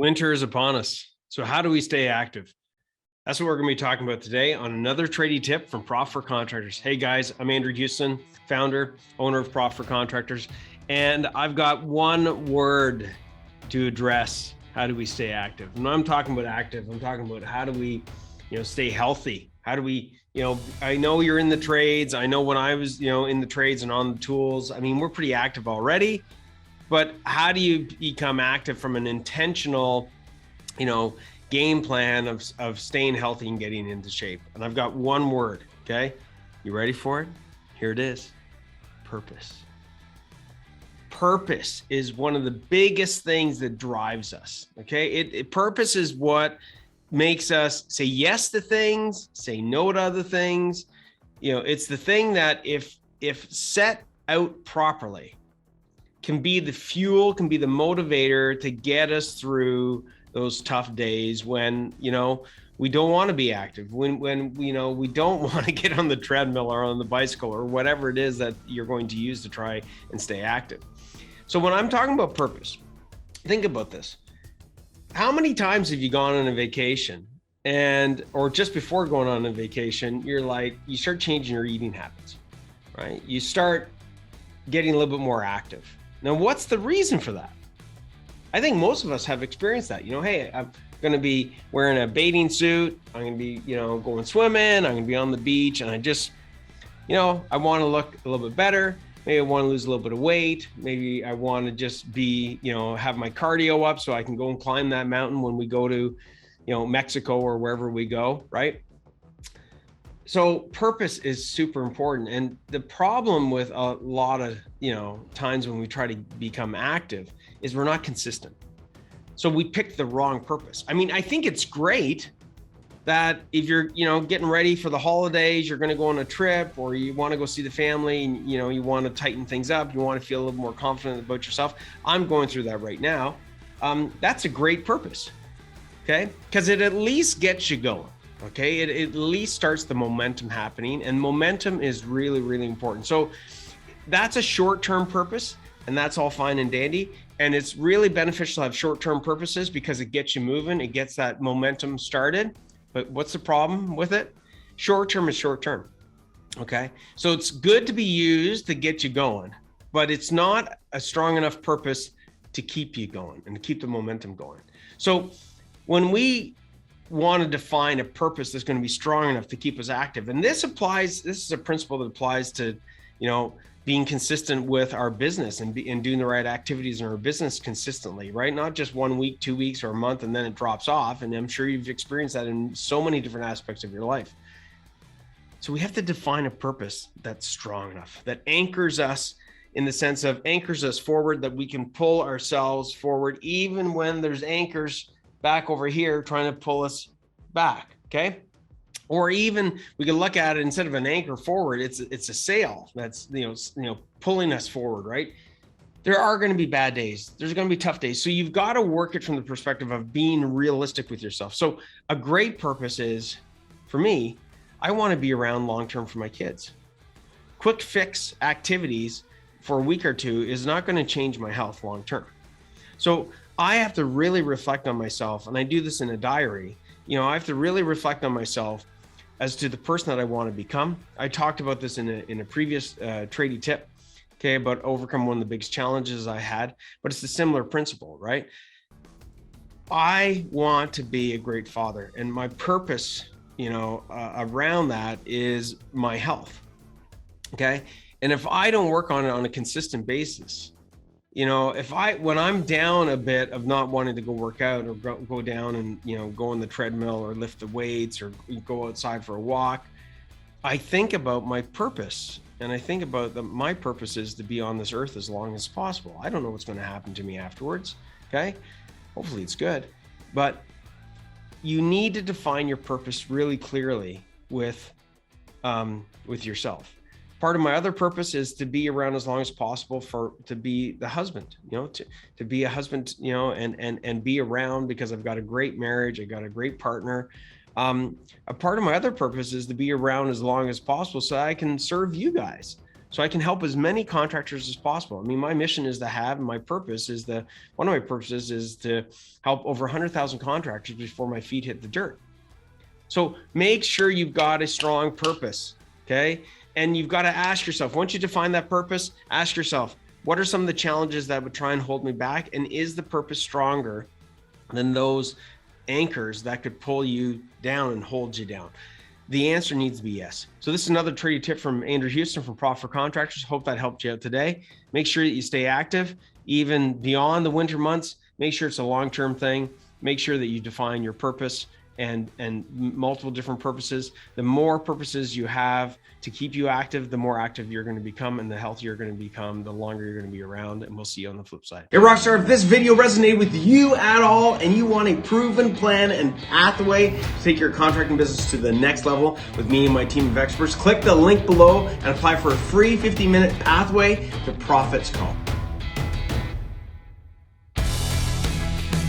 Winter is upon us. So how do we stay active? That's what we're going to be talking about today on another tradie tip from Prof for Contractors. Hey guys, I'm Andrew Houston, founder, owner of Prof for Contractors. And I've got one word to address how do we stay active. And I'm talking about active. I'm talking about how do we, stay healthy? How do we, I know you're in the trades. I know when I was, in the trades and on the tools, I mean, we're pretty active already, but how do you become active from an intentional, game plan of staying healthy and getting into shape? And I've got one word, okay? You ready for it? Here it is, purpose. Purpose is one of the biggest things that drives us, okay? Purpose is what makes us say yes to things, say no to other things. It's the thing that if set out properly, can be the fuel, can be the motivator to get us through those tough days when, we don't want to be active, when we don't want to get on the treadmill or on the bicycle or whatever it is that you're going to use to try and stay active. So when I'm talking about purpose, think about this. How many times have you gone on a vacation or just before going on a vacation, you start changing your eating habits, right? You start getting a little bit more active. Now, what's the reason for that? I think most of us have experienced that. Hey, I'm going to be wearing a bathing suit. I'm going to be, going swimming. I'm going to be on the beach. And I just, I want to look a little bit better. Maybe I want to lose a little bit of weight. Maybe I want to just be, have my cardio up so I can go and climb that mountain when we go to, Mexico or wherever we go, right? So purpose is super important. And the problem with a lot of, times when we try to become active is we're not consistent. So we picked the wrong purpose. I mean, I think it's great that if you're, getting ready for the holidays, you're going to go on a trip or you want to go see the family and, you want to tighten things up. You want to feel a little more confident about yourself. I'm going through that right now. That's a great purpose. Okay. Because it at least gets you going. Okay. It at least starts the momentum happening, and momentum is really, really important. So that's a short-term purpose, and that's all fine and dandy. And it's really beneficial to have short-term purposes because it gets you moving. It gets that momentum started. But what's the problem with it? Short-term is short-term. Okay. So it's good to be used to get you going, but it's not a strong enough purpose to keep you going and to keep the momentum going. So when we want to define a purpose that's going to be strong enough to keep us active, and this is a principle that applies to, being consistent with our business and doing the right activities in our business consistently, right? Not just 1 week, 2 weeks, or a month, and then it drops off. And I'm sure you've experienced that in so many different aspects of your life. So we have to define a purpose that's strong enough, that anchors us in the sense of anchors us forward, that we can pull ourselves forward, even when there's anchors back over here trying to pull us back, okay? Or even we can look at it, instead of an anchor forward, it's a sail that's pulling us forward, right? There are going to be bad days. There's going to be tough days. So you've got to work it from the perspective of being realistic with yourself. So a great purpose is, for me, I want to be around long-term for my kids. Quick fix activities for a week or two is not going to change my health long-term. So I have to really reflect on myself, and I do this in a diary. I have to really reflect on myself as to the person that I want to become. I talked about this in a previous tradie tip, okay, about overcome one of the biggest challenges I had, but it's a similar principle, right? I want to be a great father, and my purpose, around that is my health, okay? And if I don't work on it on a consistent basis, when I'm down a bit of not wanting to go work out or go down and, go on the treadmill or lift the weights or go outside for a walk, I think about my purpose. And I think about my purpose is to be on this earth as long as possible. I don't know what's going to happen to me afterwards. Okay. Hopefully it's good, but you need to define your purpose really clearly with yourself. Part of my other purpose is to be around as long as possible to be the husband, to be a husband, and be around because I've got a great marriage. I got a great partner. A part of my other purpose is to be around as long as possible so I can serve you guys. so I can help as many contractors as possible. I mean, my mission is to have, and my purpose is one of my purposes is to help over 100,000 contractors before my feet hit the dirt. So make sure you've got a strong purpose, okay? And you've got to ask yourself, once you define that purpose, ask yourself, what are some of the challenges that would try and hold me back? And is the purpose stronger than those anchors that could pull you down and hold you down? The answer needs to be yes. So this is another trading tip from Andrew Houston from Profit for Contractors. Hope that helped you out today. Make sure that you stay active, even beyond the winter months. Make sure it's a long-term thing. Make sure that you define your purpose and multiple different purposes. The more purposes you have to keep you active, the more active you're going to become, and the healthier you're going to become, the longer you're going to be around. And we'll see you on the flip side. Hey Rockstar, if this video resonated with you at all and you want a proven plan and pathway to take your contracting business to the next level with me and my team of experts, click the link below and apply for a free 50-minute pathway to Profits Call.